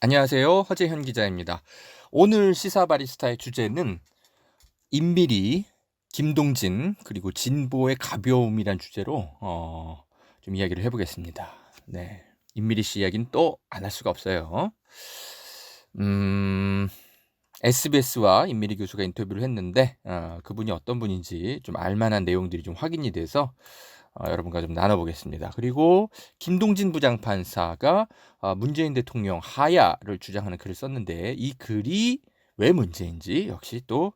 안녕하세요. 허재현 기자입니다. 오늘 시사 바리스타의 주제는 인밀이, 김동진, 그리고 진보의 가벼움이란 주제로 좀 이야기를 해보겠습니다. 네, 인밀이 씨 이야기는 또 안 할 수가 없어요. SBS와 인밀이 교수가 인터뷰를 했는데 그분이 어떤 분인지 좀 알만한 내용들이 좀 확인이 돼서 여러분과 좀 나눠보겠습니다. 그리고 김동진 부장판사가 문재인 대통령 하야를 주장하는 글을 썼는데 이 글이 왜 문제인지 역시 또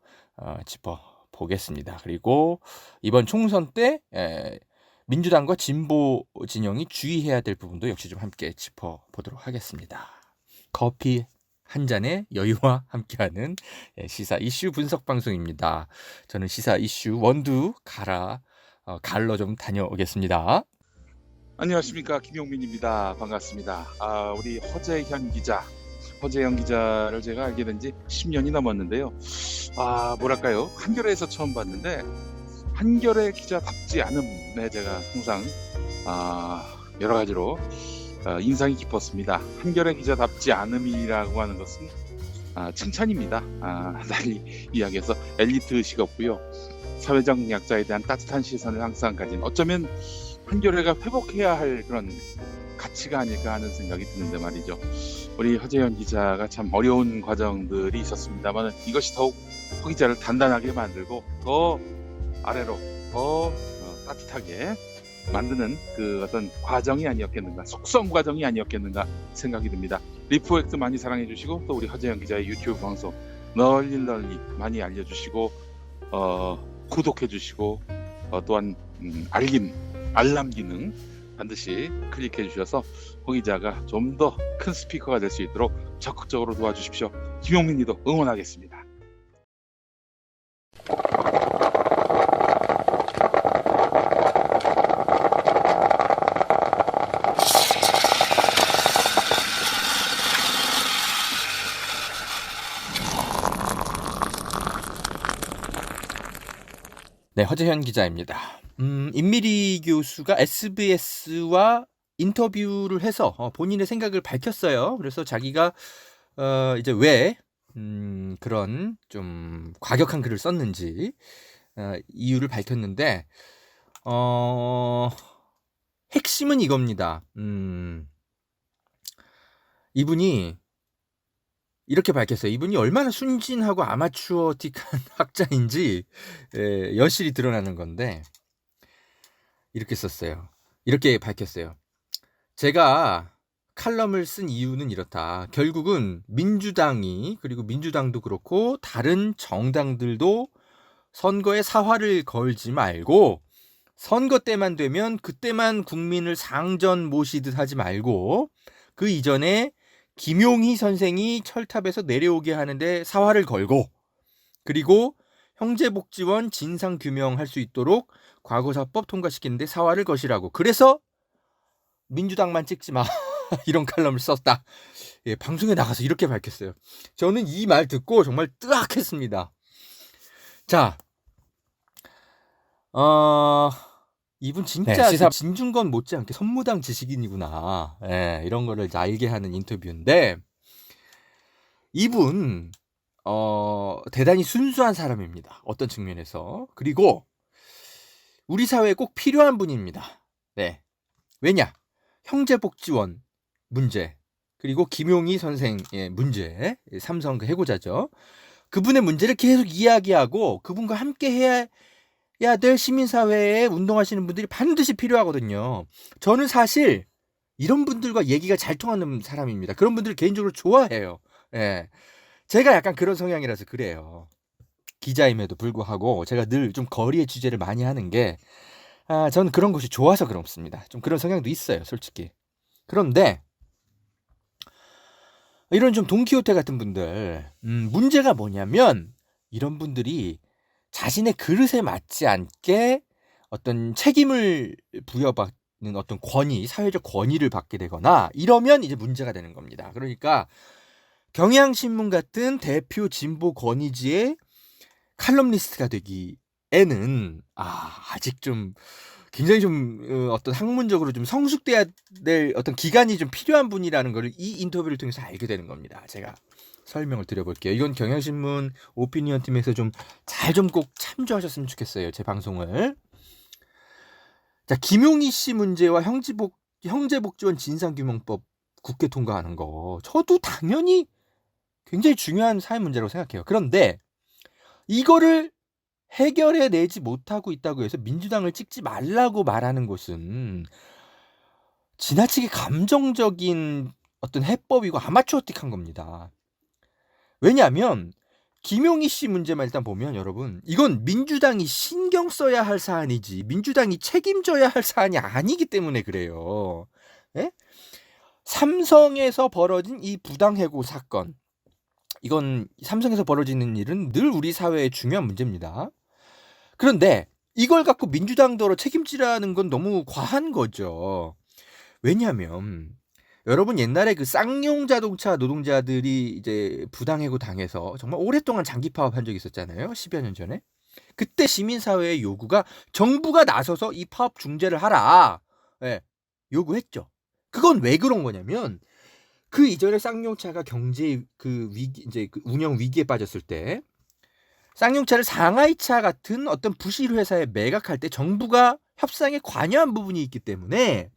짚어보겠습니다. 그리고 이번 총선 때 민주당과 진보 진영이 주의해야 될 부분도 역시 좀 함께 짚어보도록 하겠습니다. 커피 한 잔의 여유와 함께하는 시사 이슈 분석 방송입니다. 저는 시사 이슈 원두 갈러 좀 다녀오겠습니다. 안녕하십니까, 김용민입니다. 반갑습니다. 우리 허재현 기자를 제가 알게 된 지 10년이 넘었는데요. 뭐랄까요, 한겨레에서 처음 봤는데 한겨레 기자답지 않음에 제가 항상 여러 가지로 인상이 깊었습니다. 한겨레 기자답지 않음이라고 하는 것은 칭찬입니다. 달리 이야기해서 엘리트식 없고요. 사회적 약자에 대한 따뜻한 시선을 항상 가진, 어쩌면 한겨레가 회복해야 할 그런 가치가 아닐까 하는 생각이 드는데 말이죠. 우리 허재현 기자가 참 어려운 과정들이 있었습니다만 이것이 더욱 허 기자를 단단하게 만들고 더 아래로 더 따뜻하게 만드는 그 어떤 과정이 아니었겠는가, 속성 과정이 아니었겠는가 생각이 듭니다. 리프엑스 많이 사랑해 주시고, 또 우리 허재현 기자의 유튜브 방송 널리 많이 알려주시고 구독해 주시고, 또한 알람 기능 반드시 클릭해 주셔서 허 기자가 좀 더 큰 스피커가 될 수 있도록 적극적으로 도와주십시오. 김용민이도 응원하겠습니다. 네, 허재현 기자입니다. 인밀이 교수가 SBS와 인터뷰를 해서 본인의 생각을 밝혔어요. 그래서 자기가 이제 왜 그런 좀 과격한 글을 썼는지 이유를 밝혔는데 핵심은 이겁니다. 이분이 이렇게 밝혔어요. 이분이 얼마나 순진하고 아마추어틱한 학자인지 여실히 드러나는 건데, 이렇게 썼어요. 이렇게 밝혔어요. 제가 칼럼을 쓴 이유는 이렇다. 결국은 민주당이, 그리고 민주당도 그렇고 다른 정당들도 선거에 사활을 걸지 말고, 선거 때만 되면 그때만 국민을 상전 모시듯 하지 말고, 그 이전에 김용희 선생이 철탑에서 내려오게 하는데 사활을 걸고, 그리고 형제복지원 진상규명할 수 있도록 과거사법 통과시키는데 사활을 거시라고. 그래서 민주당만 찍지 마. 이런 칼럼을 썼다. 방송에 나가서 이렇게 밝혔어요. 저는 이 말 듣고 정말 뜨악했습니다. 자, 이분 진짜 진중권 못지않게 선무당 지식인이구나. 이런 거를 알게 하는 인터뷰인데, 이분 대단히 순수한 사람입니다. 어떤 측면에서. 그리고 우리 사회에 꼭 필요한 분입니다. 네. 왜냐? 형제복지원 문제, 그리고 김용희 선생의 문제, 삼성 그 해고자죠. 그분의 문제를 계속 이야기하고 그분과 함께 해야 될 시민사회에 운동하시는 분들이 반드시 필요하거든요. 저는 사실 이런 분들과 얘기가 잘 통하는 사람입니다. 그런 분들을 개인적으로 좋아해요. 제가 약간 그런 성향이라서 그래요. 기자임에도 불구하고 제가 늘 좀 거리의 취재를 많이 하는 게 저는 그런 것이 좋아서 그렇습니다. 좀 그런 성향도 있어요, 솔직히. 그런데 이런 좀 돈키호테 같은 분들, 문제가 뭐냐면 이런 분들이 자신의 그릇에 맞지 않게 어떤 책임을 부여받는 어떤 권위, 사회적 권위를 받게 되거나 이러면 이제 문제가 되는 겁니다. 그러니까 경향신문 같은 대표 진보 권위지의 칼럼니스트가 되기에는 아직 좀 굉장히 좀 어떤 학문적으로 좀 성숙돼야 될 어떤 기간이 좀 필요한 분이라는 걸 이 인터뷰를 통해서 알게 되는 겁니다. 제가 설명을 드려볼게요. 이건 경향신문 오피니언 팀에서 좀 잘 좀 꼭 참조하셨으면 좋겠어요. 제 방송을. 자, 김용희 씨 문제와 형제복지원 진상규명법 국회 통과하는 거. 저도 당연히 굉장히 중요한 사회 문제라고 생각해요. 그런데 이거를 해결해 내지 못하고 있다고 해서 민주당을 찍지 말라고 말하는 것은 지나치게 감정적인 어떤 해법이고 아마추어틱한 겁니다. 왜냐하면 김용희 씨 문제만 일단 보면 여러분, 이건 민주당이 신경 써야 할 사안이지 민주당이 책임져야 할 사안이 아니기 때문에 그래요. 예? 삼성에서 벌어진 이 부당해고 사건, 이건 삼성에서 벌어지는 일은 늘 우리 사회의 중요한 문제입니다. 그런데 이걸 갖고 민주당더러 책임지라는 건 너무 과한 거죠. 왜냐하면 여러분, 옛날에 그 쌍용 자동차 노동자들이 이제 부당해고 당해서 정말 오랫동안 장기 파업한 적이 있었잖아요. 10여 년 전에. 그때 시민사회의 요구가 정부가 나서서 이 파업 중재를 하라. 예, 요구했죠. 그건 왜 그런 거냐면 그 이전에 쌍용차가 경제 그 위기, 이제 그 운영 위기에 빠졌을 때 쌍용차를 상하이차 같은 어떤 부실 회사에 매각할 때 정부가 협상에 관여한 부분이 있기 때문에,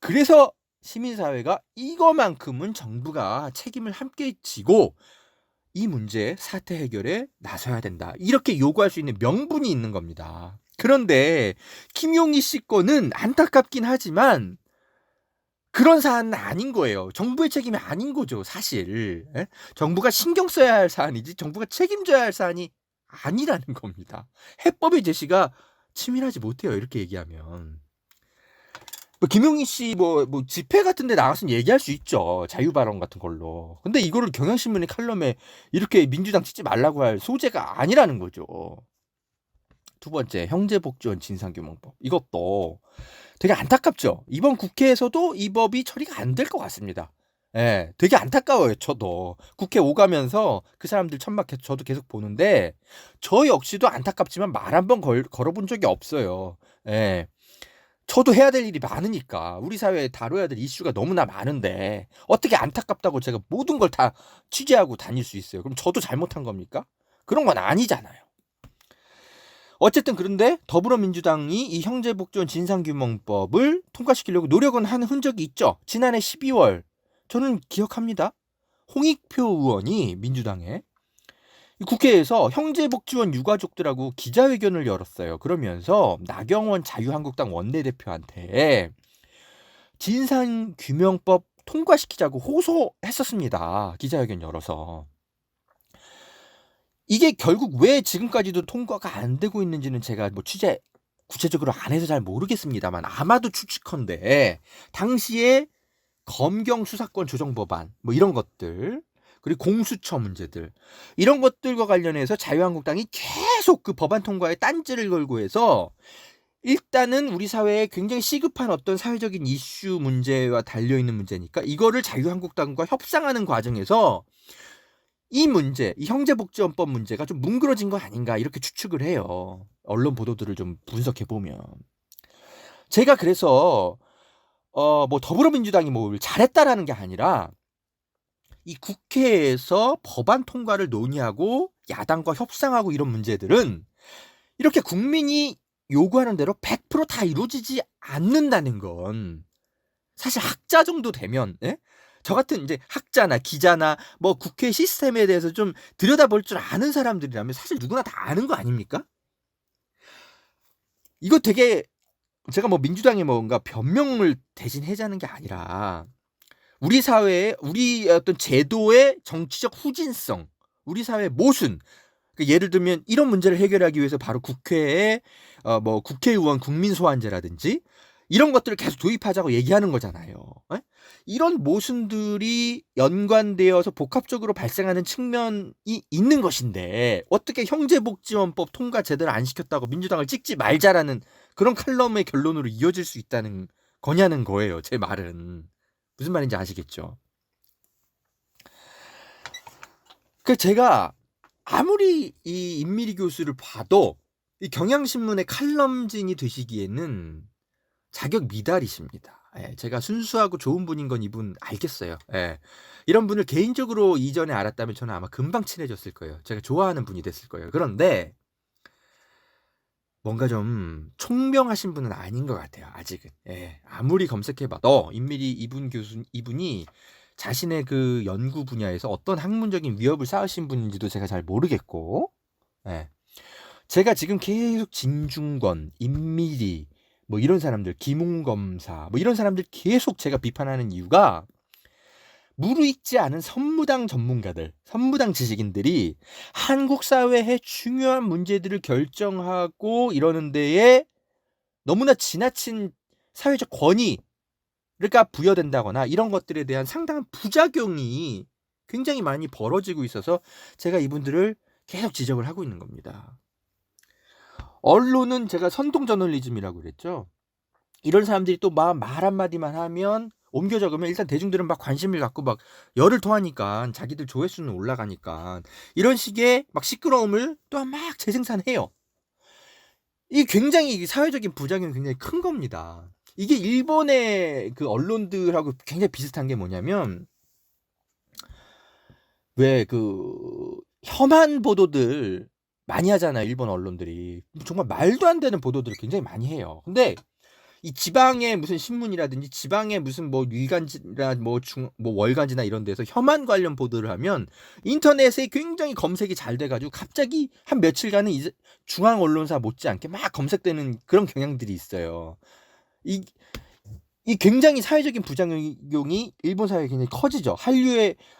그래서 시민사회가 이거만큼은 정부가 책임을 함께 지고 이 문제 사태 해결에 나서야 된다, 이렇게 요구할 수 있는 명분이 있는 겁니다. 그런데 김용희 씨 거는 안타깝긴 하지만 그런 사안은 아닌 거예요. 정부의 책임이 아닌 거죠, 사실. 예? 정부가 신경 써야 할 사안이지 정부가 책임져야 할 사안이 아니라는 겁니다. 해법의 제시가 치밀하지 못해요, 이렇게 얘기하면. 뭐 김용희 씨 뭐 집회 같은 데 나가서는 얘기할 수 있죠. 자유 발언 같은 걸로. 근데 이거를 경향신문의 칼럼에 이렇게 민주당 찍지 말라고 할 소재가 아니라는 거죠. 두 번째, 형제복지원 진상규명법. 이것도 되게 안타깝죠. 이번 국회에서도 이 법이 처리가 안 될 것 같습니다. 예, 되게 안타까워요. 저도 국회 오가면서 그 사람들 천막 저도 계속 보는데 저 역시도 안타깝지만 말 한 번 걸어본 적이 없어요. 예. 저도 해야 될 일이 많으니까, 우리 사회에 다뤄야 될 이슈가 너무나 많은데 어떻게 안타깝다고 제가 모든 걸 다 취재하고 다닐 수 있어요? 그럼 저도 잘못한 겁니까? 그런 건 아니잖아요. 어쨌든 그런데 더불어민주당이 이 형제복지원 진상규명법을 통과시키려고 노력은 한 흔적이 있죠. 지난해 12월 저는 기억합니다. 홍익표 의원이 민주당에 국회에서 형제복지원 유가족들하고 기자회견을 열었어요. 그러면서 나경원 자유한국당 원내대표한테 진상규명법 통과시키자고 호소했었습니다. 기자회견 열어서. 이게 결국 왜 지금까지도 통과가 안 되고 있는지는 제가 뭐 취재 구체적으로 안 해서 잘 모르겠습니다만, 아마도 추측컨대 당시에 검경 수사권 조정 법안 뭐 이런 것들, 그리고 공수처 문제들, 이런 것들과 관련해서 자유한국당이 계속 그 법안 통과에 딴지를 걸고 해서 일단은 우리 사회에 굉장히 시급한 어떤 사회적인 이슈 문제와 달려있는 문제니까 이거를 자유한국당과 협상하는 과정에서 이 문제, 이 형제복지원법 문제가 좀 뭉그러진 거 아닌가, 이렇게 추측을 해요. 언론 보도들을 좀 분석해 보면. 제가 그래서 뭐 더불어민주당이 뭘 잘했다라는 게 아니라 이 국회에서 법안 통과를 논의하고 야당과 협상하고 이런 문제들은 이렇게 국민이 요구하는 대로 100% 다 이루어지지 않는다는 건, 사실 학자 정도 되면, 예? 저 같은 이제 학자나 기자나 뭐 국회 시스템에 대해서 좀 들여다볼 줄 아는 사람들이라면 사실 누구나 다 아는 거 아닙니까? 이거 되게, 제가 뭐 민주당에 뭔가 변명을 대신 해자는 게 아니라 우리 사회의, 우리 어떤 제도의 정치적 후진성, 우리 사회의 모순, 예를 들면 이런 문제를 해결하기 위해서 바로 국회에 뭐 국회의원 국민소환제라든지 이런 것들을 계속 도입하자고 얘기하는 거잖아요. 에? 이런 모순들이 연관되어서 복합적으로 발생하는 측면이 있는 것인데 어떻게 형제복지원법 통과 제대로 안 시켰다고 민주당을 찍지 말자라는 그런 칼럼의 결론으로 이어질 수 있다는 거냐는 거예요. 제 말은 무슨 말인지 아시겠죠? 그 제가 아무리 이 임미리 교수를 봐도 이 경향신문의 칼럼진이 되시기에는 자격 미달이십니다. 예, 제가 순수하고 좋은 분인 건 이분 알겠어요. 예. 이런 분을 개인적으로 이전에 알았다면 저는 아마 금방 친해졌을 거예요. 제가 좋아하는 분이 됐을 거예요. 그런데 뭔가 좀 총명하신 분은 아닌 것 같아요. 아직은. 예. 아무리 검색해봐도 인밀히 이분이 자신의 그 연구 분야에서 어떤 학문적인 위협을 쌓으신 분인지도 제가 잘 모르겠고, 예. 제가 지금 계속 진중권, 임미리, 뭐 이런 사람들, 김웅검사, 뭐 이런 사람들 계속 제가 비판하는 이유가 무르익지 않은 선무당 전문가들, 선무당 지식인들이 한국 사회의 중요한 문제들을 결정하고 이러는 데에 너무나 지나친 사회적 권위가 부여된다거나 이런 것들에 대한 상당한 부작용이 굉장히 많이 벌어지고 있어서 제가 이분들을 계속 지적을 하고 있는 겁니다. 언론은 제가 선동 저널리즘이라고 그랬죠. 이런 사람들이 또 말 한마디만 하면 옮겨 적으면 일단 대중들은 막 관심을 갖고 막 열을 토하니까 자기들 조회수는 올라가니까 이런 식의 막 시끄러움을 또한 막 재생산해요. 이 굉장히 사회적인 부작용이 굉장히 큰 겁니다. 이게 일본의 그 언론들하고 굉장히 비슷한 게 뭐냐면 왜 그 혐한 보도들 많이 하잖아요. 일본 언론들이 정말 말도 안 되는 보도들을 굉장히 많이 해요. 근데 이 지방의 무슨 신문이라든지 지방의 무슨 뭐 일간지나 뭐 월간지나 이런 데서 혐한 관련 보도를 하면 인터넷에 굉장히 검색이 잘 돼가지고 갑자기 한 며칠간은 이제 중앙 언론사 못지않게 막 검색되는 그런 경향들이 있어요. 이 굉장히 사회적인 부작용이 일본 사회에 굉장히 커지죠.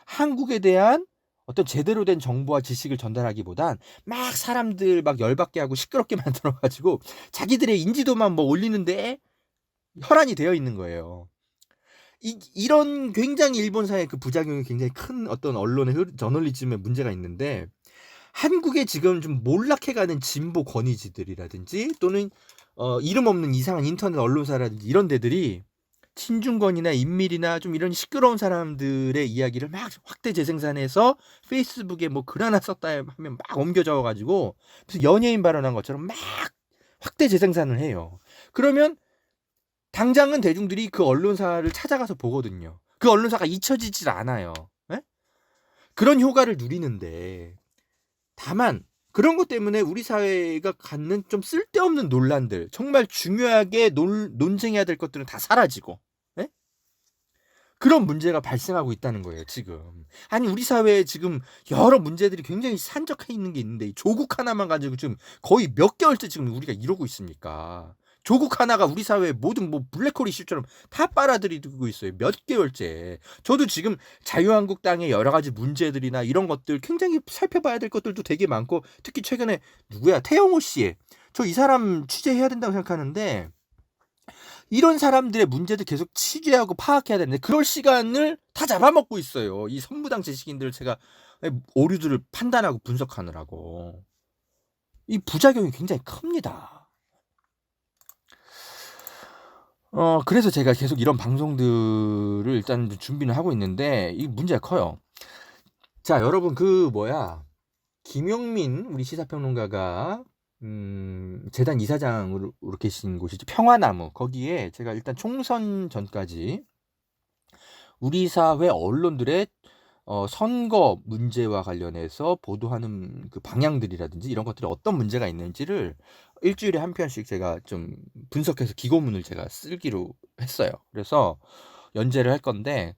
한국에 대한 어떤 제대로 된 정보와 지식을 전달하기보단 막 사람들 막 열받게 하고 시끄럽게 만들어가지고 자기들의 인지도만 뭐 올리는데 혈안이 되어 있는 거예요. 이런 굉장히 일본 사회의 그 부작용이 굉장히 큰 어떤 언론의 저널리즘의 문제가 있는데 한국에 지금 좀 몰락해가는 진보 권위지들이라든지 또는 이름 없는 이상한 인터넷 언론사라든지 이런 데들이 친중권이나 인밀이나 좀 이런 시끄러운 사람들의 이야기를 막 확대 재생산해서 페이스북에 뭐 글 하나 썼다 하면 막 옮겨 적어가지고 무슨 연예인 발언한 것처럼 막 확대 재생산을 해요. 그러면 당장은 대중들이 그 언론사를 찾아가서 보거든요. 그 언론사가 잊혀지질 않아요. 에? 그런 효과를 누리는데 다만 그런 것 때문에 우리 사회가 갖는 좀 쓸데없는 논란들, 정말 중요하게 논쟁해야 될 것들은 다 사라지고 에? 그런 문제가 발생하고 있다는 거예요. 지금. 아니 우리 사회에 지금 여러 문제들이 굉장히 산적해 있는 게 있는데 조국 하나만 가지고 지금 거의 몇 개월째 지금 우리가 이러고 있습니까? 조국 하나가 우리 사회의 모든 뭐 블랙홀 이슈처럼 다 빨아들이고 있어요. 몇 개월째. 저도 지금 자유한국당의 여러 가지 문제들이나 이런 것들 굉장히 살펴봐야 될 것들도 되게 많고 특히 최근에 누구야? 태영호 씨. 저 이 사람 취재해야 된다고 생각하는데 이런 사람들의 문제들 계속 취재하고 파악해야 되는데 그럴 시간을 다 잡아먹고 있어요. 이 선무당 지식인들을 제가 오류들을 판단하고 분석하느라고. 이 부작용이 굉장히 큽니다. 그래서 제가 계속 이런 방송들을 일단 준비는 하고 있는데 이 문제가 커요. 자, 여러분 김용민 우리 시사평론가가 재단 이사장으로 계신 곳이죠. 평화나무. 거기에 제가 일단 총선 전까지 우리 사회 언론들의 선거 문제와 관련해서 보도하는 그 방향들이라든지 이런 것들이 어떤 문제가 있는지를 일주일에 한 편씩 제가 좀 분석해서 기고문을 제가 쓰기로 했어요. 그래서 연재를 할 건데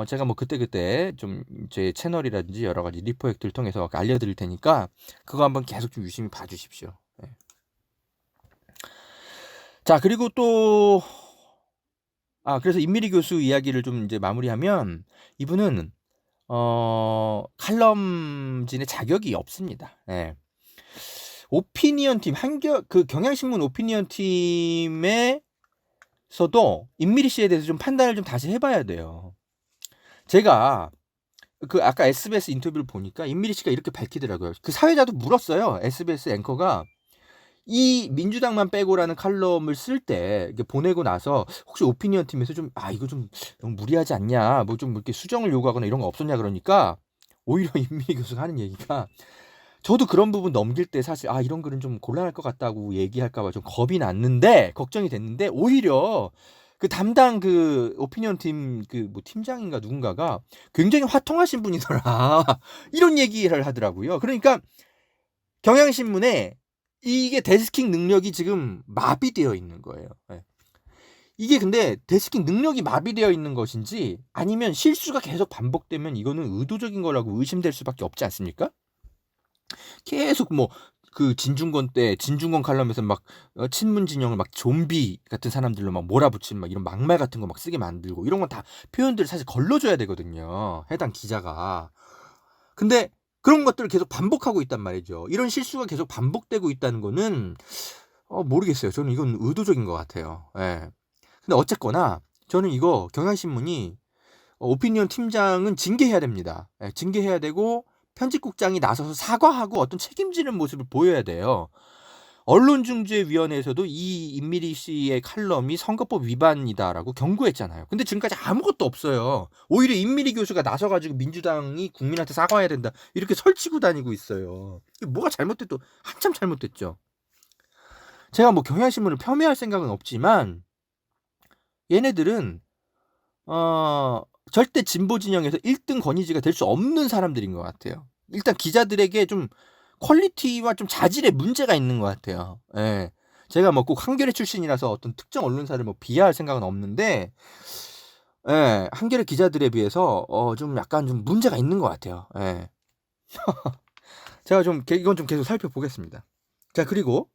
제가 뭐 그때그때 좀 제 채널이라든지 여러 가지 리포액트를 통해서 알려드릴 테니까 그거 한번 계속 좀 유심히 봐주십시오. 네. 자, 그리고 또 그래서 임미리 교수 이야기를 좀 이제 마무리하면 이분은 칼럼진의 자격이 없습니다. 예. 오피니언 팀 그 경향신문 오피니언 팀에서도 임미리 씨에 대해서 좀 판단을 좀 다시 해봐야 돼요. 제가 그 아까 SBS 인터뷰를 보니까 임미리 씨가 이렇게 밝히더라고요. 그 사회자도 물었어요. SBS 앵커가 이 민주당만 빼고라는 칼럼을 쓸 때 보내고 나서 혹시 오피니언 팀에서 좀 이거 좀 너무 무리하지 않냐 뭐 좀 이렇게 수정을 요구하거나 이런 거 없었냐 그러니까 오히려 임미리 교수가 하는 얘기가 저도 그런 부분 넘길 때 사실 이런 글은 좀 곤란할 것 같다고 얘기할까 봐 좀 겁이 났는데 걱정이 됐는데 오히려 그 담당 그 오피니언 팀 그 뭐 팀장인가 누군가가 굉장히 화통하신 분이더라. 이런 얘기를 하더라고요. 그러니까 경향신문에 이게 데스킹 능력이 지금 마비되어 있는 거예요. 예. 이게 근데 데스킹 능력이 마비되어 있는 것인지 아니면 실수가 계속 반복되면 이거는 의도적인 거라고 의심될 수밖에 없지 않습니까? 계속 뭐 그 진중권 때 진중권 칼럼에서 막 친문 진영을 막 좀비 같은 사람들로 막 몰아붙이는 막 이런 막말 같은 거 막 쓰게 만들고 이런 건 다 표현들을 사실 걸러줘야 되거든요. 해당 기자가. 근데 그런 것들을 계속 반복하고 있단 말이죠. 이런 실수가 계속 반복되고 있다는 거는 모르겠어요. 저는 이건 의도적인 것 같아요. 예. 근데 어쨌거나 저는 이거 경향신문이 오피니언 팀장은 징계해야 됩니다. 예, 징계해야 되고 편집국장이 나서서 사과하고 어떤 책임지는 모습을 보여야 돼요. 언론중재위원회에서도 이 임미리 씨의 칼럼이 선거법 위반이다라고 경고했잖아요. 근데 지금까지 아무것도 없어요. 오히려 임미리 교수가 나서가지고 민주당이 국민한테 사과해야 된다 이렇게 설치고 다니고 있어요. 이게 뭐가 잘못됐도 한참 잘못됐죠. 제가 뭐 경향신문을 폄훼할 생각은 없지만 얘네들은 절대 진보 진영에서 1등 권위지가 될 수 없는 사람들인 것 같아요. 일단 기자들에게 좀 퀄리티와 좀 자질에 문제가 있는 것 같아요. 예. 제가 뭐 꼭 한겨레 출신이라서 어떤 특정 언론사를 뭐 비하할 생각은 없는데, 예, 한겨레 기자들에 비해서 좀 약간 좀 문제가 있는 것 같아요. 예. 제가 좀 이건 좀 계속 살펴보겠습니다. 자, 그리고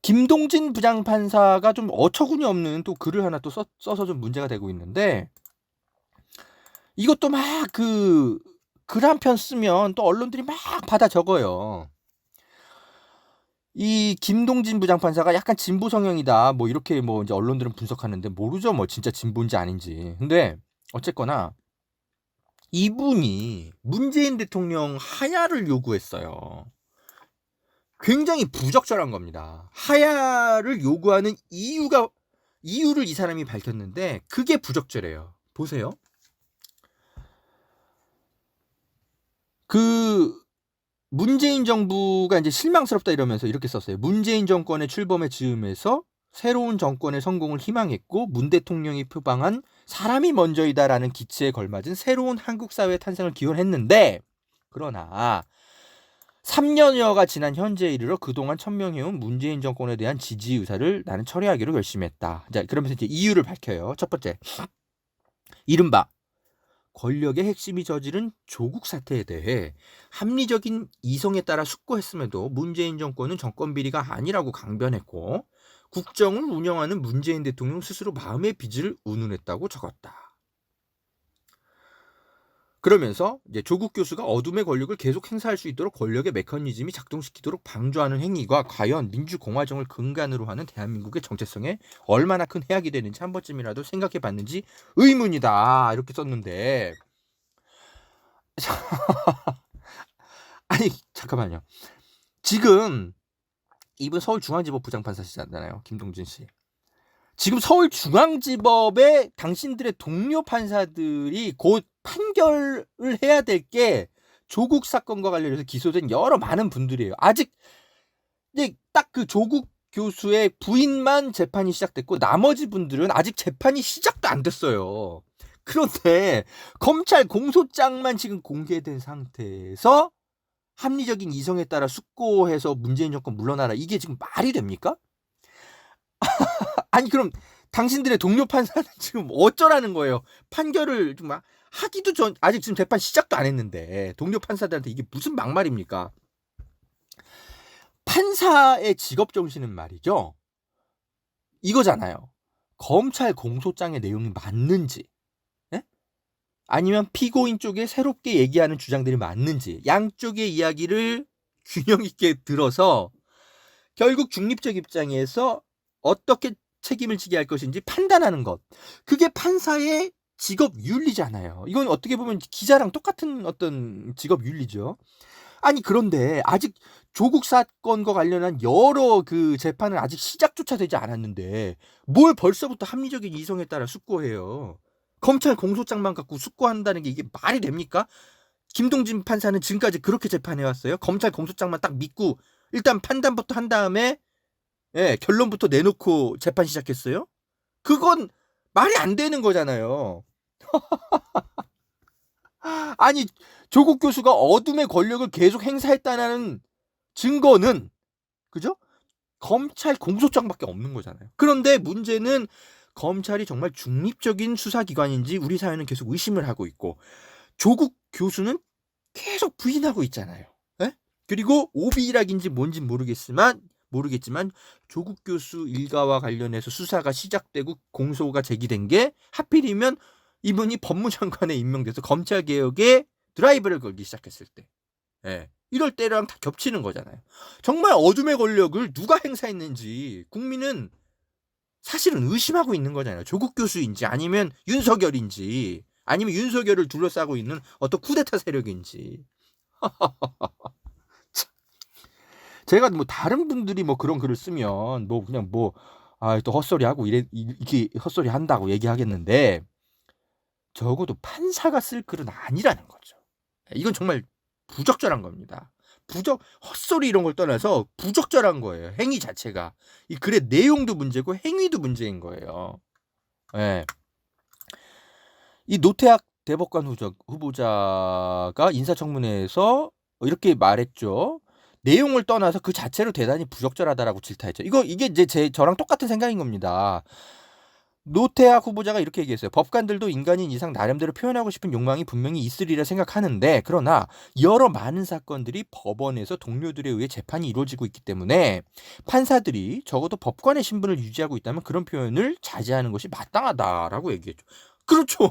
김동진 부장판사가 좀 어처구니 없는 또 글을 하나 또 써서 좀 문제가 되고 있는데, 이것도 막 글 한 편 쓰면 또 언론들이 막 받아 적어요. 이 김동진 부장판사가 약간 진보 성향이다. 뭐 이렇게 뭐 이제 언론들은 분석하는데 모르죠. 뭐 진짜 진보인지 아닌지. 근데 어쨌거나 이분이 문재인 대통령 하야를 요구했어요. 굉장히 부적절한 겁니다. 하야를 요구하는 이유를 이 사람이 밝혔는데 그게 부적절해요. 보세요. 그 문재인 정부가 이제 실망스럽다 이러면서 이렇게 썼어요. 문재인 정권의 출범에 즈음해서 새로운 정권의 성공을 희망했고 문 대통령이 표방한 사람이 먼저이다라는 기치에 걸맞은 새로운 한국 사회 탄생을 기원했는데 그러나 3년여가 지난 현재에 이르러 그동안 천명해온 문재인 정권에 대한 지지 의사를 나는 철회하기로 결심했다. 자, 그러면서 이제 이유를 밝혀요. 첫 번째, 이른바 권력의 핵심이 저지른 조국 사태에 대해 합리적인 이성에 따라 숙고했음에도 문재인 정권은 정권 비리가 아니라고 강변했고 국정을 운영하는 문재인 대통령 스스로 마음의 빚을 운운했다고 적었다. 그러면서 이제 조국 교수가 어둠의 권력을 계속 행사할 수 있도록 권력의 메커니즘이 작동시키도록 방조하는 행위가 과연 민주공화정을 근간으로 하는 대한민국의 정체성에 얼마나 큰 해악이 되는지 한 번쯤이라도 생각해봤는지 의문이다 이렇게 썼는데 아니 잠깐만요. 지금 이분 서울중앙지법 부장판사시잖아요. 김동진 씨. 지금 서울중앙지법의 당신들의 동료 판사들이 곧 판결을 해야 될 게 조국 사건과 관련해서 기소된 여러 많은 분들이에요. 아직 이제 딱 그 조국 교수의 부인만 재판이 시작됐고 나머지 분들은 아직 재판이 시작도 안 됐어요. 그런데 검찰 공소장만 지금 공개된 상태에서 합리적인 이성에 따라 숙고해서 문재인 정권 물러나라 이게 지금 말이 됩니까? 아니 그럼 당신들의 동료 판사는 지금 어쩌라는 거예요? 판결을 좀 하기도 전 아직 지금 재판 시작도 안 했는데 동료 판사들한테 이게 무슨 막말입니까? 판사의 직업 정신은 말이죠. 이거잖아요. 검찰 공소장의 내용이 맞는지, 예? 아니면 피고인 쪽에 새롭게 얘기하는 주장들이 맞는지 양쪽의 이야기를 균형 있게 들어서 결국 중립적 입장에서 어떻게 책임을 지게 할 것인지 판단하는 것. 그게 판사의 직업 윤리잖아요. 이건 어떻게 보면 기자랑 똑같은 어떤 직업 윤리죠. 아니 그런데 아직 조국 사건과 관련한 여러 그 재판은 아직 시작조차 되지 않았는데 뭘 벌써부터 합리적인 이성에 따라 숙고해요. 검찰 공소장만 갖고 숙고한다는 게 이게 말이 됩니까? 김동진 판사는 지금까지 그렇게 재판해왔어요. 검찰 공소장만 딱 믿고 일단 판단부터 한 다음에 결론부터 내놓고 재판 시작했어요. 그건 말이 안 되는 거잖아요. 아니 조국 교수가 어둠의 권력을 계속 행사했다는 증거는 그죠? 검찰 공소장밖에 없는 거잖아요. 그런데 문제는 검찰이 정말 중립적인 수사기관인지 우리 사회는 계속 의심을 하고 있고 조국 교수는 계속 부인하고 있잖아요. 에? 그리고 오비일학인지 뭔지 모르겠지만 조국 교수 일가와 관련해서 수사가 시작되고 공소가 제기된 게 하필이면 이분이 법무장관에 임명돼서 검찰개혁에 드라이브를 걸기 시작했을 때 이럴 때랑 다 겹치는 거잖아요. 정말 어둠의 권력을 누가 행사했는지 국민은 사실은 의심하고 있는 거잖아요. 조국 교수인지 아니면 윤석열인지 아니면 윤석열을 둘러싸고 있는 어떤 쿠데타 세력인지. 제가 뭐 다른 분들이 뭐 그런 글을 쓰면 뭐 그냥 뭐 또 헛소리 하고 이렇게 헛소리 한다고 얘기하겠는데 적어도 판사가 쓸 글은 아니라는 거죠. 이건 정말 부적절한 겁니다. 헛소리 이런 걸 떠나서 부적절한 거예요. 행위 자체가. 이 글의 내용도 문제고 행위도 문제인 거예요. 이 노태학 대법관 후보자가 인사청문회에서 이렇게 말했죠. 내용을 떠나서 그 자체로 대단히 부적절하다라고 질타했죠. 이게 이제 저랑 똑같은 생각인 겁니다. 노태학 후보자가 이렇게 얘기했어요. 법관들도 인간인 이상 나름대로 표현하고 싶은 욕망이 분명히 있으리라 생각하는데 그러나 여러 많은 사건들이 법원에서 동료들에 의해 재판이 이루어지고 있기 때문에 판사들이 적어도 법관의 신분을 유지하고 있다면 그런 표현을 자제하는 것이 마땅하다라고 얘기했죠. 그렇죠.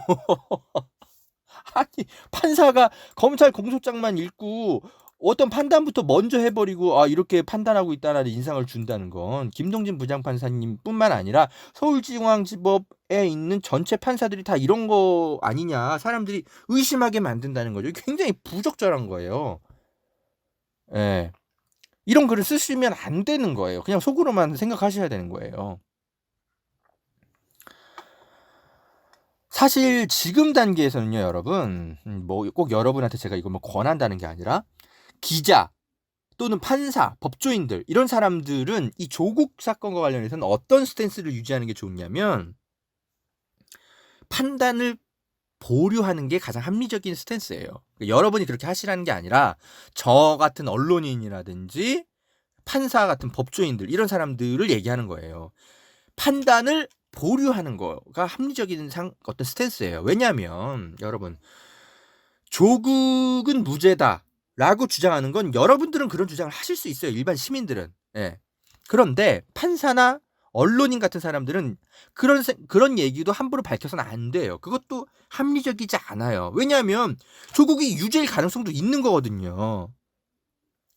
아니 판사가 검찰 공소장만 읽고 어떤 판단부터 먼저 해버리고 이렇게 판단하고 있다는 인상을 준다는 건 김동진 부장판사님뿐만 아니라 서울중앙지법에 있는 전체 판사들이 다 이런 거 아니냐 사람들이 의심하게 만든다는 거죠. 굉장히 부적절한 거예요. 이런 글을 쓰시면 안 되는 거예요. 그냥 속으로만 생각하셔야 되는 거예요. 사실 지금 단계에서는요, 여러분, 뭐 꼭 여러분한테 제가 이걸 뭐 권한다는 게 아니라 기자 또는 판사, 법조인들 이런 사람들은 이 조국 사건과 관련해서는 어떤 스탠스를 유지하는 게 좋냐면 판단을 보류하는 게 가장 합리적인 스탠스예요. 여러분이 그렇게 하시라는 게 아니라 저 같은 언론인이라든지 판사 같은 법조인들 이런 사람들을 얘기하는 거예요. 판단을 보류하는 거가 합리적인 어떤 스탠스예요. 왜냐하면 여러분 조국은 무죄다 라고 주장하는 건 여러분들은 그런 주장을 하실 수 있어요. 일반 시민들은. 그런데 판사나 언론인 같은 사람들은 그런 얘기도 함부로 밝혀서는 안 돼요. 그것도 합리적이지 않아요. 왜냐하면 조국이 유죄일 가능성도 있는 거거든요.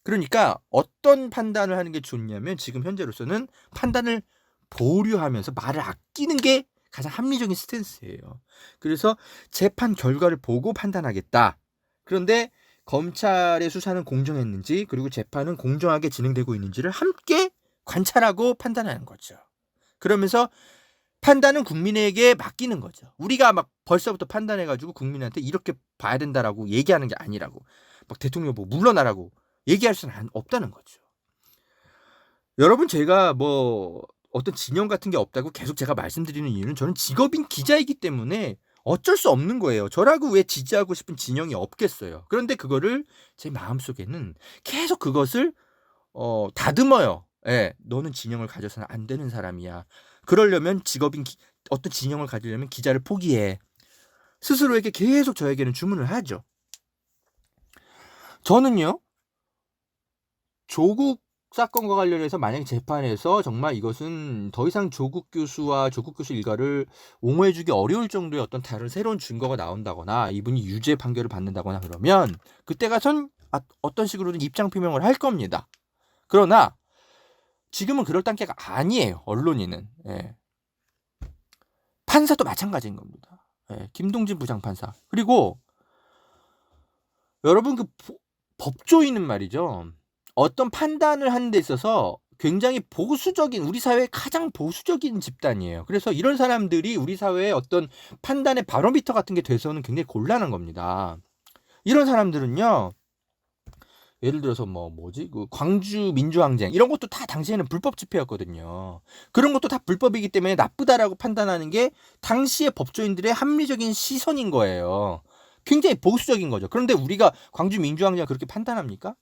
그러니까 어떤 판단을 하는 게 좋냐면 지금 현재로서는 판단을 보류하면서 말을 아끼는 게 가장 합리적인 스탠스예요. 그래서 재판 결과를 보고 판단하겠다. 그런데 검찰의 수사는 공정했는지 그리고 재판은 공정하게 진행되고 있는지를 함께 관찰하고 판단하는 거죠. 그러면서 판단은 국민에게 맡기는 거죠. 우리가 막 벌써부터 판단해가지고 국민한테 이렇게 봐야 된다라고 얘기하는 게 아니라고 막 대통령 보고 물러나라고 얘기할 수는 없다는 거죠. 여러분 제가 뭐 어떤 진영 같은 게 없다고 계속 제가 말씀드리는 이유는 저는 직업인 기자이기 때문에 어쩔 수 없는 거예요. 저라고 왜 지지하고 싶은 진영이 없겠어요. 그런데 그거를 제 마음속에는 계속 그것을 다듬어요. 너는 진영을 가져서는 안 되는 사람이야. 그러려면 어떤 진영을 가지려면 기자를 포기해. 스스로에게 계속 저에게는 주문을 하죠. 저는요. 조국 사건과 관련해서 만약에 재판에서 정말 이것은 더 이상 조국 교수와 조국 교수 일가를 옹호해주기 어려울 정도의 어떤 다른 새로운 증거가 나온다거나 이분이 유죄 판결을 받는다거나 그러면 그때가 전 어떤 식으로든 입장 표명을 할 겁니다. 그러나 지금은 그럴 단계가 아니에요. 언론인은. 판사도 마찬가지인 겁니다. 김동진 부장판사. 그리고 여러분 법조인은 말이죠. 어떤 판단을 하는 데 있어서 굉장히 보수적인 우리 사회의 가장 보수적인 집단이에요. 그래서 이런 사람들이 우리 사회의 어떤 판단의 바로미터 같은 게 돼서는 굉장히 곤란한 겁니다. 이런 사람들은요. 예를 들어서 그 광주 민주항쟁 이런 것도 다 당시에는 불법 집회였거든요. 그런 것도 다 불법이기 때문에 나쁘다라고 판단하는 게 당시의 법조인들의 합리적인 시선인 거예요. 굉장히 보수적인 거죠. 그런데 우리가 광주 민주항쟁을 그렇게 판단합니까?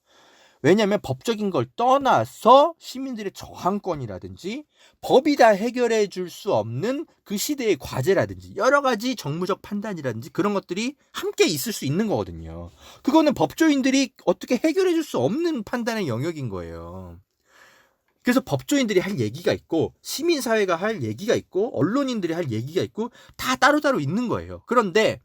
왜냐하면 법적인 걸 떠나서 시민들의 저항권이라든지 법이 다 해결해 줄 수 없는 그 시대의 과제라든지 여러 가지 정무적 판단이라든지 그런 것들이 함께 있을 수 있는 거거든요. 그거는 법조인들이 어떻게 해결해 줄 수 없는 판단의 영역인 거예요. 그래서 법조인들이 할 얘기가 있고 시민사회가 할 얘기가 있고 언론인들이 할 얘기가 있고 다 따로따로 있는 거예요. 그런데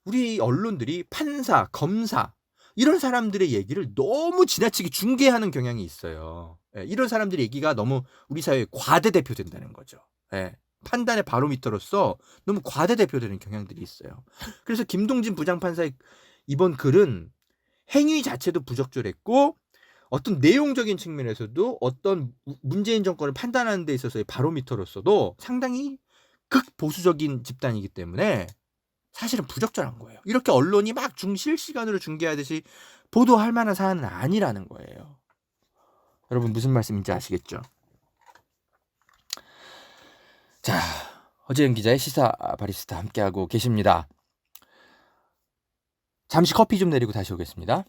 우리 언론들이 판사, 검사 이런 사람들의 얘기를 너무 지나치게 중계하는 경향이 있어요. 예, 이런 사람들의 얘기가 너무 우리 사회에 과대대표된다는 거죠. 예, 판단의 바로미터로서 너무 과대대표되는 경향들이 있어요. 그래서 김동진 부장판사의 이번 글은 행위 자체도 부적절했고 어떤 내용적인 측면에서도 어떤 문재인 정권을 판단하는 데 있어서의 바로미터로서도 상당히 극보수적인 집단이기 때문에 사실은 부적절한 거예요. 이렇게 언론이 막 실시간으로 중계하듯이 보도할 만한 사안은 아니라는 거예요. 여러분 무슨 말씀인지 아시겠죠? 자, 허재영 기자의 시사 바리스타 함께하고 계십니다. 잠시 커피 좀 내리고 다시 오겠습니다.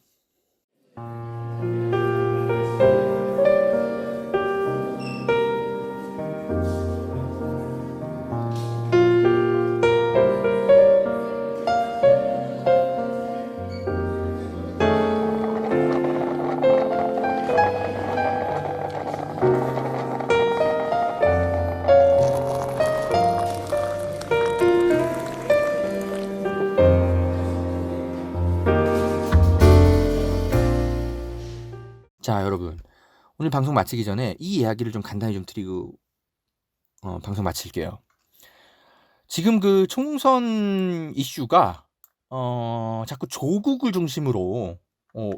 자, 여러분. 오늘 방송 마치기 전에 이 이야기를 좀 간단히 좀 드리고 방송 마칠게요. 지금 그 총선 이슈가 자꾸 조국을 중심으로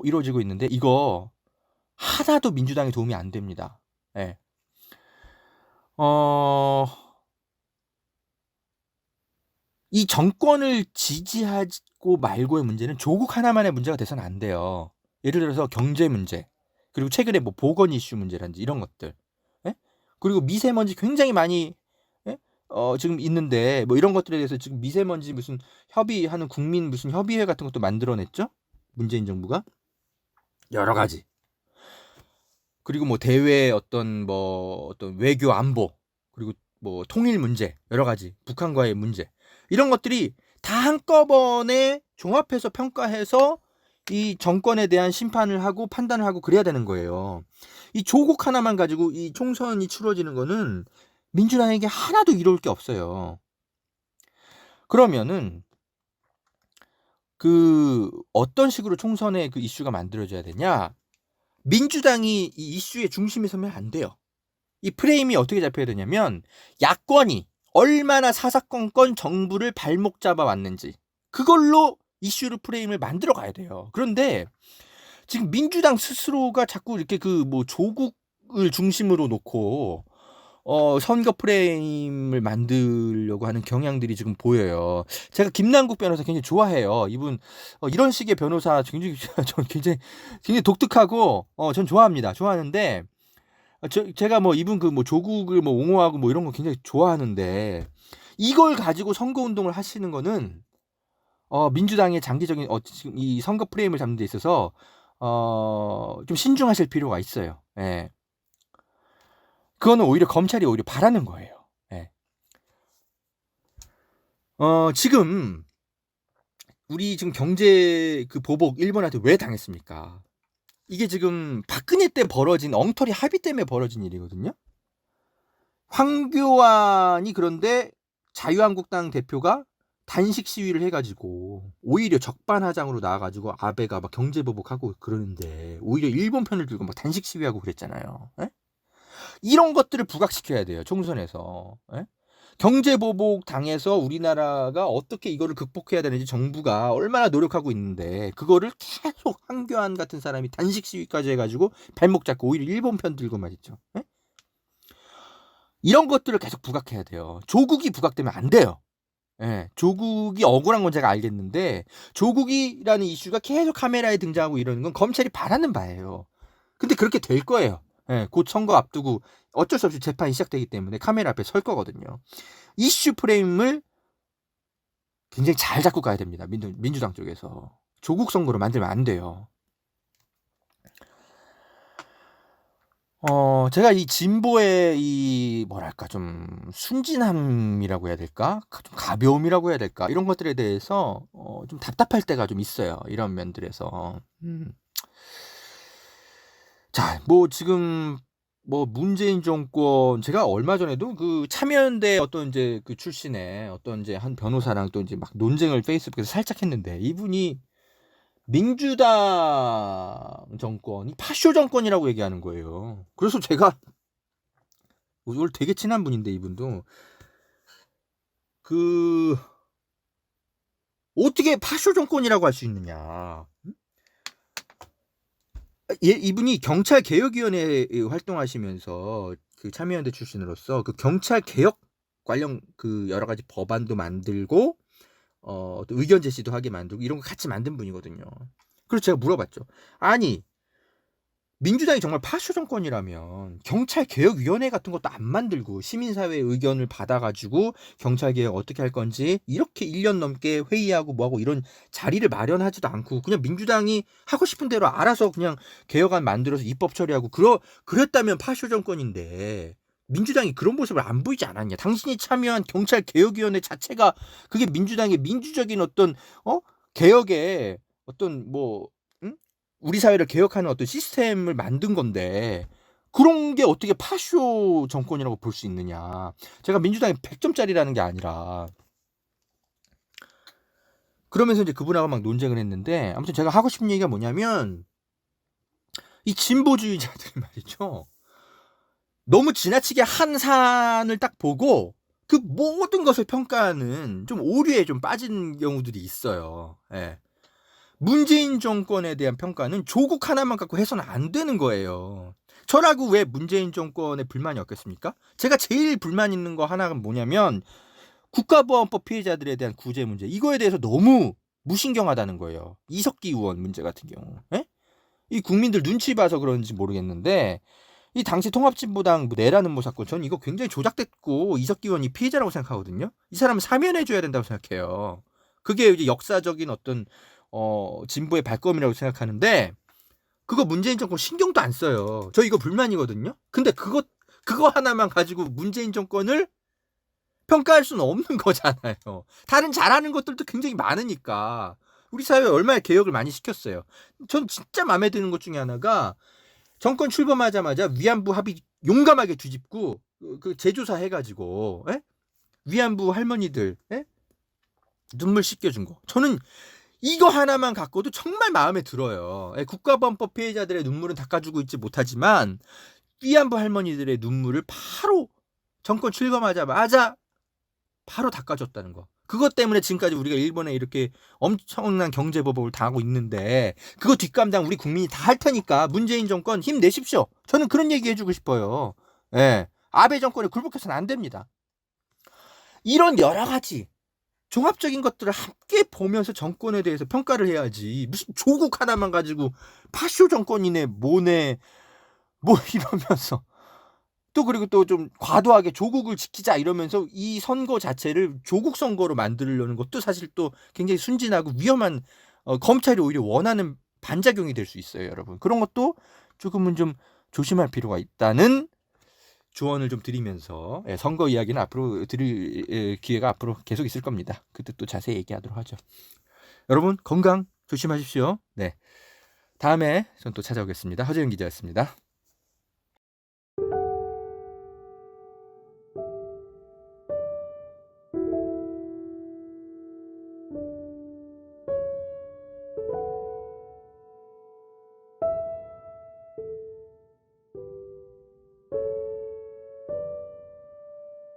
이루어지고 있는데 이거 하나도 민주당에 도움이 안 됩니다. 예. 이 정권을 지지하고 말고의 문제는 조국 하나만의 문제가 돼서는 안 돼요. 예를 들어서 경제 문제, 그리고 최근에 뭐 보건 이슈 문제라든지 이런 것들, 예? 그리고 미세먼지 굉장히 많이 예? 지금 있는데 뭐 이런 것들에 대해서 지금 미세먼지 무슨 협의하는 국민 무슨 협의회 같은 것도 만들어냈죠? 문재인 정부가 여러 가지. 그리고 뭐 대외 어떤 외교 안보 그리고 뭐 통일 문제 여러 가지 북한과의 문제 이런 것들이 다 한꺼번에 종합해서 평가해서 이 정권에 대한 심판을 하고 판단을 하고 그래야 되는 거예요. 이 조국 하나만 가지고 이 총선이 치러지는 거는 민주당에게 하나도 이로울 게 없어요. 그러면은 그 어떤 식으로 총선의 그 이슈가 만들어져야 되냐? 민주당이 이 이슈의 중심에 서면 안 돼요. 이 프레임이 어떻게 잡혀야 되냐면 야권이 얼마나 사사건건 정부를 발목 잡아 왔는지 그걸로 이슈를 프레임을 만들어 가야 돼요. 그런데 지금 민주당 스스로가 자꾸 이렇게 그 뭐 조국을 중심으로 놓고 선거 프레임을 만들려고 하는 경향들이 지금 보여요. 제가 김남국 변호사 굉장히 좋아해요. 이분 이런 식의 변호사 굉장히 전 굉장히 독특하고 전 좋아합니다. 좋아하는데 제가 뭐 이분 그 뭐 조국을 뭐 옹호하고 뭐 이런 거 굉장히 좋아하는데 이걸 가지고 선거 운동을 하시는 거는 민주당의 장기적인 지금 이 선거 프레임을 잡는 데 있어서 좀 신중하실 필요가 있어요. 예. 그거는 오히려 검찰이 오히려 바라는 거예요. 예. 지금 우리 지금 경제 그 보복 일본한테 왜 당했습니까? 이게 지금 박근혜 때 벌어진 엉터리 합의 때문에 벌어진 일이거든요. 황교안이 그런데 자유한국당 대표가 단식 시위를 해가지고 오히려 적반하장으로 나와가지고 아베가 막 경제보복하고 그러는데 오히려 일본 편을 들고 막 단식 시위하고 그랬잖아요. 에? 이런 것들을 부각시켜야 돼요. 총선에서. 에? 경제보복 당해서 우리나라가 어떻게 이거를 극복해야 되는지 정부가 얼마나 노력하고 있는데 그거를 계속 황교안 같은 사람이 단식 시위까지 해가지고 발목 잡고 오히려 일본 편 들고 말이죠. 에? 이런 것들을 계속 부각해야 돼요. 조국이 부각되면 안 돼요. 예, 조국이 억울한 건 제가 알겠는데 조국이라는 이슈가 계속 카메라에 등장하고 이러는 건 검찰이 바라는 바예요. 근데 그렇게 될 거예요. 예, 곧 선거 앞두고 어쩔 수 없이 재판이 시작되기 때문에 카메라 앞에 설 거거든요. 이슈 프레임을 굉장히 잘 잡고 가야 됩니다. 민주당 쪽에서. 조국 선거로 만들면 안 돼요. 제가 이 진보의 이 뭐랄까 좀 순진함이라고 해야 될까? 좀 가벼움이라고 해야 될까? 이런 것들에 대해서 좀 답답할 때가 좀 있어요. 이런 면들에서. 자, 뭐 지금 뭐 문재인 정권 제가 얼마 전에도 그 참여연대 어떤 이제 그 출신의 어떤 이제 한 변호사랑 또 이제 막 논쟁을 페이스북에서 살짝 했는데 이분이 민주당 정권이 파쇼 정권이라고 얘기하는 거예요. 그래서 제가 오늘 되게 친한 분인데 이분도 그 어떻게 파쇼 정권이라고 할 수 있느냐. 이분이 경찰 개혁위원회 활동하시면서 그 참여연대 출신으로서 그 경찰 개혁 관련 그 여러 가지 법안도 만들고 또 의견 제시도 하게 만들고 이런 거 같이 만든 분이거든요. 그래서 제가 물어봤죠. 아니 민주당이 정말 파쇼 정권이라면 경찰개혁위원회 같은 것도 안 만들고 시민사회의 의견을 받아가지고 경찰개혁 어떻게 할 건지 이렇게 1년 넘게 회의하고 뭐하고 이런 자리를 마련하지도 않고 그냥 민주당이 하고 싶은 대로 알아서 그냥 개혁안 만들어서 입법 처리하고 그랬다면 파쇼 정권인데 민주당이 그런 모습을 안 보이지 않았냐. 당신이 참여한 경찰개혁위원회 자체가 그게 민주당의 민주적인 어떤 개혁의 어떤 뭐 우리 사회를 개혁하는 어떤 시스템을 만든 건데 그런 게 어떻게 파쇼 정권이라고 볼 수 있느냐. 제가 민주당이 100점짜리라는 게 아니라 그러면서 이제 그분하고 막 논쟁을 했는데 아무튼 제가 하고 싶은 얘기가 뭐냐면 이 진보주의자들이 말이죠. 너무 지나치게 한 산을 딱 보고 그 모든 것을 평가하는 좀 오류에 좀 빠진 경우들이 있어요. 예. 문재인 정권에 대한 평가는 조국 하나만 갖고 해서는 안 되는 거예요. 저라고 왜 문재인 정권에 불만이 없겠습니까? 제가 제일 불만 있는 거 하나가 뭐냐면 국가보안법 피해자들에 대한 구제 문제. 이거에 대해서 너무 무신경하다는 거예요. 이석기 의원 문제 같은 경우. 에? 이 국민들 눈치 봐서 그런지 모르겠는데 이 당시 통합진보당 내라는 모 사건 저는 이거 굉장히 조작됐고 이석기 의원이 피해자라고 생각하거든요. 이 사람은 사면해줘야 된다고 생각해요. 그게 이제 역사적인 어떤 진보의 발걸음이라고 생각하는데 그거 문재인 정권 신경도 안 써요. 저 이거 불만이거든요. 근데 그거 하나만 가지고 문재인 정권을 평가할 수는 없는 거잖아요. 다른 잘하는 것들도 굉장히 많으니까 우리 사회에 얼마나 개혁을 많이 시켰어요. 전 진짜 마음에 드는 것 중에 하나가 정권 출범하자마자 위안부 합의 용감하게 뒤집고 그 재조사 해가지고 위안부 할머니들 눈물 씻겨준 거. 저는 이거 하나만 갖고도 정말 마음에 들어요. 국가보안법 피해자들의 눈물은 닦아주고 있지 못하지만 위안부 할머니들의 눈물을 바로 정권 출범하자마자 바로 닦아줬다는 거. 그것 때문에 지금까지 우리가 일본에 이렇게 엄청난 경제보복을 당하고 있는데 그거 뒷감당 우리 국민이 다 할 테니까 문재인 정권 힘내십시오. 저는 그런 얘기 해주고 싶어요. 아베 정권에 굴복해서는 안 됩니다. 이런 여러 가지 종합적인 것들을 함께 보면서 정권에 대해서 평가를 해야지. 무슨 조국 하나만 가지고 파쇼 정권이네 뭐네 뭐 이러면서 또 그리고 또 좀 과도하게 조국을 지키자 이러면서 이 선거 자체를 조국 선거로 만들려는 것도 사실 또 굉장히 순진하고 위험한 검찰이 오히려 원하는 반작용이 될 수 있어요, 여러분. 그런 것도 조금은 좀 조심할 필요가 있다는 조언을 좀 드리면서 선거 이야기는 앞으로 드릴 기회가 앞으로 계속 있을 겁니다. 그때 또 자세히 얘기하도록 하죠. 여러분 건강 조심하십시오. 네, 다음에 전 또 찾아오겠습니다. 허재영 기자였습니다.